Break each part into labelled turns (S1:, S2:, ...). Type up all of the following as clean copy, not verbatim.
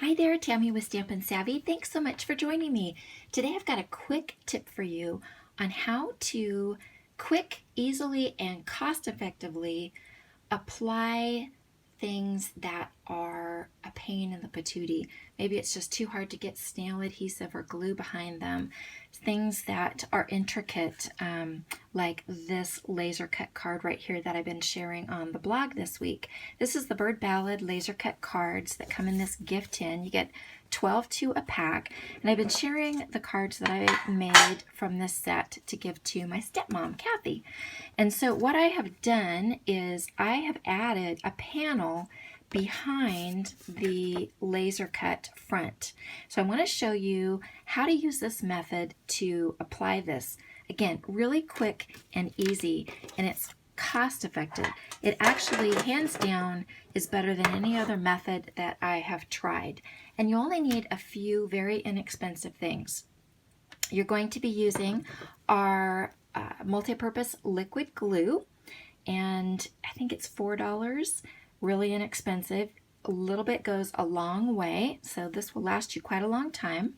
S1: Hi there, Tammy with Stampin' Savvy. Thanks so much for joining me. Today I've got a quick tip for you on how to easily, and cost-effectively apply things that are a pain in the patootie. Maybe it's just too hard to get snail adhesive or glue behind them. Things that are intricate, like this laser cut card right here that I've been sharing on the blog this week. This is the Bird Ballad laser cut cards that come in this gift tin. You get 12 to a pack, and I've been sharing the cards that I made from this set to give to my stepmom, Kathy. And so what I have done is I have added a panel behind the laser cut front. So I want to show you how to use this method to apply this. Again, really quick and easy, and it's cost effective. It actually, hands down, is better than any other method that I have tried. And you only need a few very inexpensive things. You're going to be using our multi-purpose liquid glue, and I think it's $4, really inexpensive. A little bit goes a long way, so this will last you quite a long time.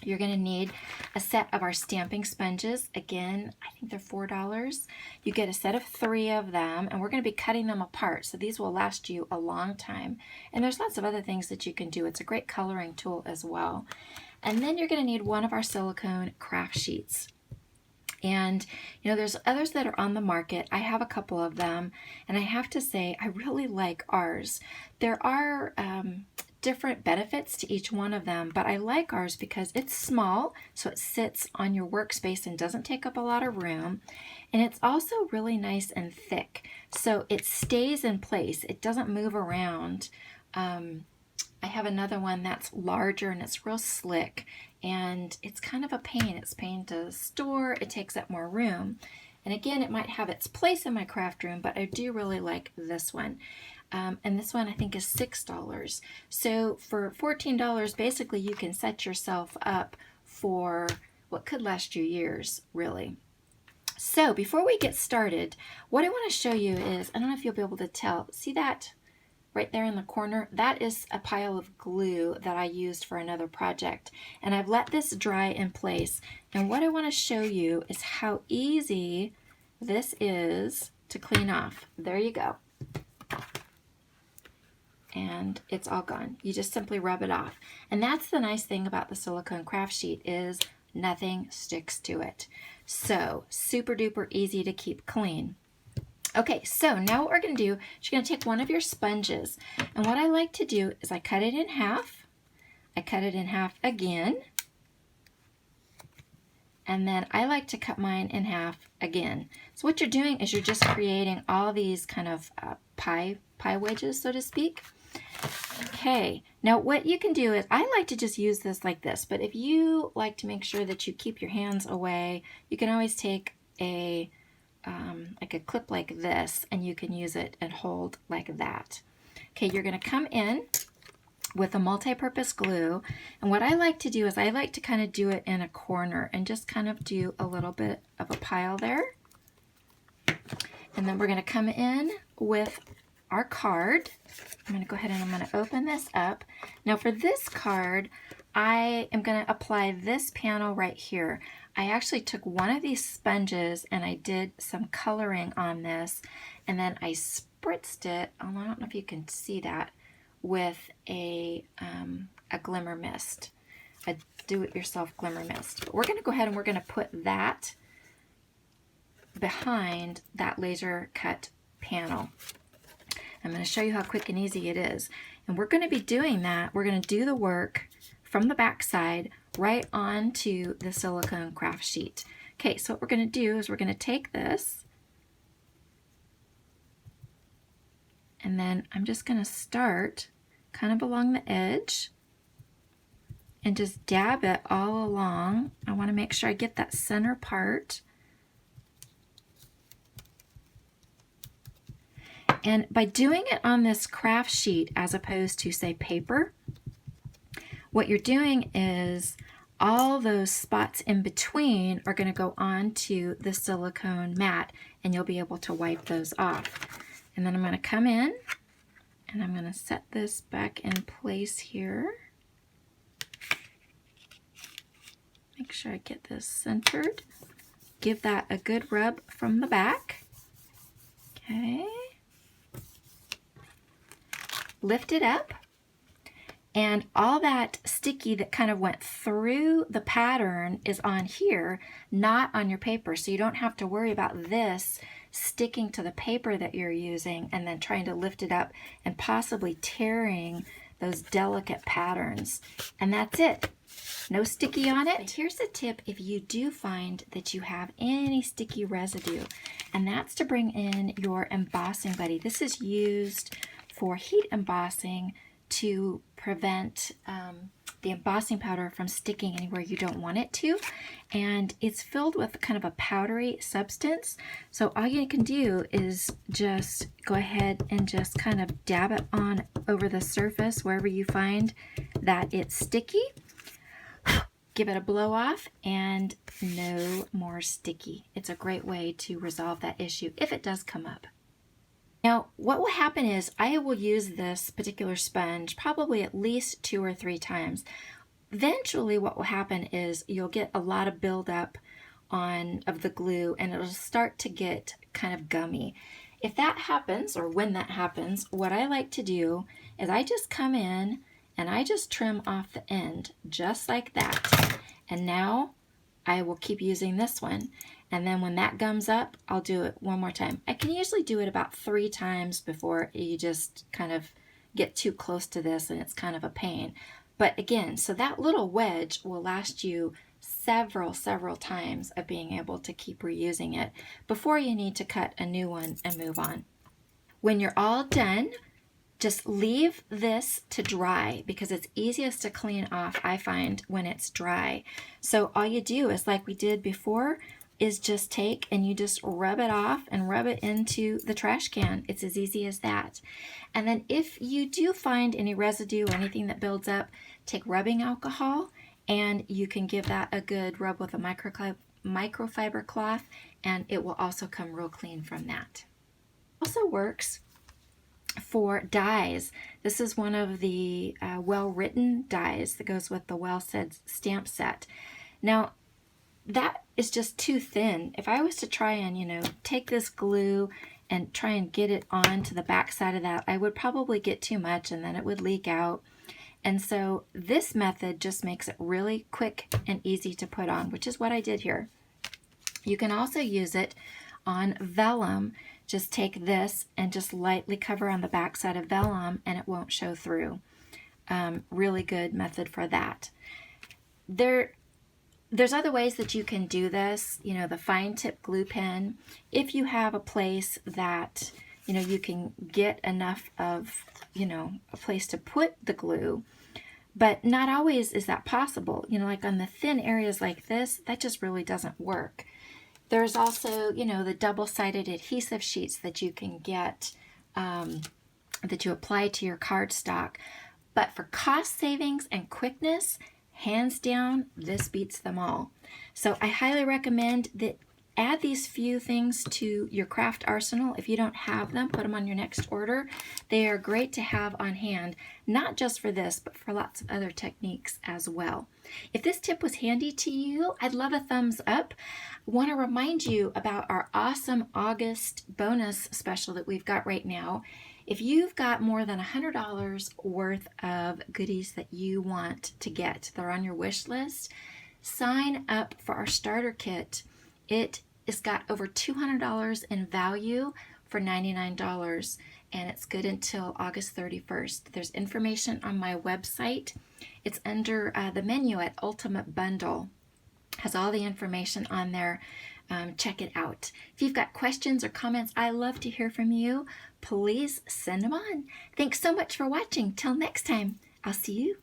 S1: You're going to need a set of our stamping sponges. Again, I think they're $4. You get a set of 3 of them, and we're going to be cutting them apart, so these will last you a long time. And there's lots of other things that you can do. It's a great coloring tool as well. And then you're going to need one of our silicone craft sheets. And there's others that are on the market. I have a couple of them, and I have to say I really like ours. There are different benefits to each one of them, but I like ours because it's small, so it sits on your workspace and doesn't take up a lot of room. And it's also really nice and thick, so it stays in place. It doesn't move around. I have another one that's larger and it's real slick, and it's kind of a pain. It's a pain to store. It takes up more room. And again, it might have its place in my craft room, but I do really like this one. And this one I think is $6. So for $14, basically you can set yourself up for what could last you years, really. So before we get started, what I want to show you is, I don't know if you'll be able to tell, see that right there in the corner? That is a pile of glue that I used for another project, and I've let this dry in place. And what I want to show you is how easy this is to clean off. There you go. And it's all gone. You just simply rub it off. And that's the nice thing about the silicone craft sheet, is nothing sticks to it. So super duper easy to keep clean. Okay, so now what we're going to do is you're going to take one of your sponges, and what I like to do is I cut it in half. I cut it in half again, and then I like to cut mine in half again. So what you're doing is you're just creating all these kind of pie wedges, so to speak. Okay, now what you can do is, I like to just use this like this, but if you like to make sure that you keep your hands away, you can always take like a clip like this, and you can use it and hold like that. Okay, you're going to come in with a multi-purpose glue, and what I like to do is I like to kind of do it in a corner and just kind of do a little bit of a pile there. And then we're going to come in with our card. I'm going to go ahead and I'm going to open this up. Now for this card, I am going to apply this panel right here. I actually took one of these sponges and I did some coloring on this, and then I spritzed it, I don't know if you can see that, with a glimmer mist, a do-it-yourself glimmer mist. But we're going to go ahead and we're going to put that behind that laser cut panel. I'm going to show you how quick and easy it is. And we're going to be doing that. We're going to do the work from the back side right onto the silicone craft sheet. Okay, so what we're going to do is we're going to take this, and then I'm just going to start kind of along the edge and just dab it all along. I want to make sure I get that center part. And by doing it on this craft sheet as opposed to, say, paper, what you're doing is all those spots in between are going to go onto the silicone mat, and you'll be able to wipe those off. And then I'm going to come in And I'm going to set this back in place here. Make sure I get this centered. Give that a good rub from the back. Okay. Lift it up. And all that sticky that kind of went through the pattern is on here, not on your paper. So you don't have to worry about this sticking to the paper that you're using and then trying to lift it up and possibly tearing those delicate patterns. And that's it. No sticky on it. But here's a tip if you do find that you have any sticky residue, and that's to bring in your embossing buddy. This is used for heat embossing to prevent the embossing powder from sticking anywhere you don't want it to. And it's filled with kind of a powdery substance. So all you can do is just go ahead and just kind of dab it on over the surface wherever you find that it's sticky. Give it a blow off and no more sticky. It's a great way to resolve that issue if it does come up. Now, what will happen is I will use this particular sponge probably at least 2 or 3 times. Eventually, what will happen is you'll get a lot of buildup of the glue, and it'll start to get kind of gummy. If that happens, or when that happens, what I like to do is I just come in and I just trim off the end, just like that. And now I will keep using this one. And then when that gums up, I'll do it one more time. I can usually do it about 3 times before you just kind of get too close to this and it's kind of a pain. But again, so that little wedge will last you several times of being able to keep reusing it before you need to cut a new one and move on. When you're all done, just leave this to dry because it's easiest to clean off, I find, when it's dry. So all you do is like we did before, is just take and you just rub it off and rub it into the trash can. It's as easy as that. And then if you do find any residue or anything that builds up, take rubbing alcohol and you can give that a good rub with a microfiber cloth and it will also come real clean from that. Also works for dies. This is one of the well-written dies that goes with the well-said stamp set. Now, that is just too thin. If I was to try and, take this glue and try and get it onto the back side of that, I would probably get too much and then it would leak out. And so this method just makes it really quick and easy to put on, which is what I did here. You can also use it on vellum. Just take this and just lightly cover on the back side of vellum and it won't show through. Really good method for that. There's other ways that you can do this, the fine tip glue pen. If you have a place that, you can get enough of, a place to put the glue, but not always is that possible. Like on the thin areas like this, that just really doesn't work. There's also, the double-sided adhesive sheets that you can get that you apply to your cardstock. But for cost savings and quickness, hands down, this beats them all. So I highly recommend that add these few things to your craft arsenal. If you don't have them, put them on your next order. They are great to have on hand, not just for this, but for lots of other techniques as well. If this tip was handy to you, I'd love a thumbs up. I want to remind you about our awesome August bonus special that we've got right now. If you've got more than $100 worth of goodies that you want to get, they're on your wish list, sign up for our starter kit. It has got over $200 in value for $99, and it's good until August 31st. There's information on my website. It's under the menu at Ultimate Bundle. Has all the information on there. Check it out. If you've got questions or comments, I love to hear from you. Please send them on. Thanks so much for watching. Till next time, I'll see you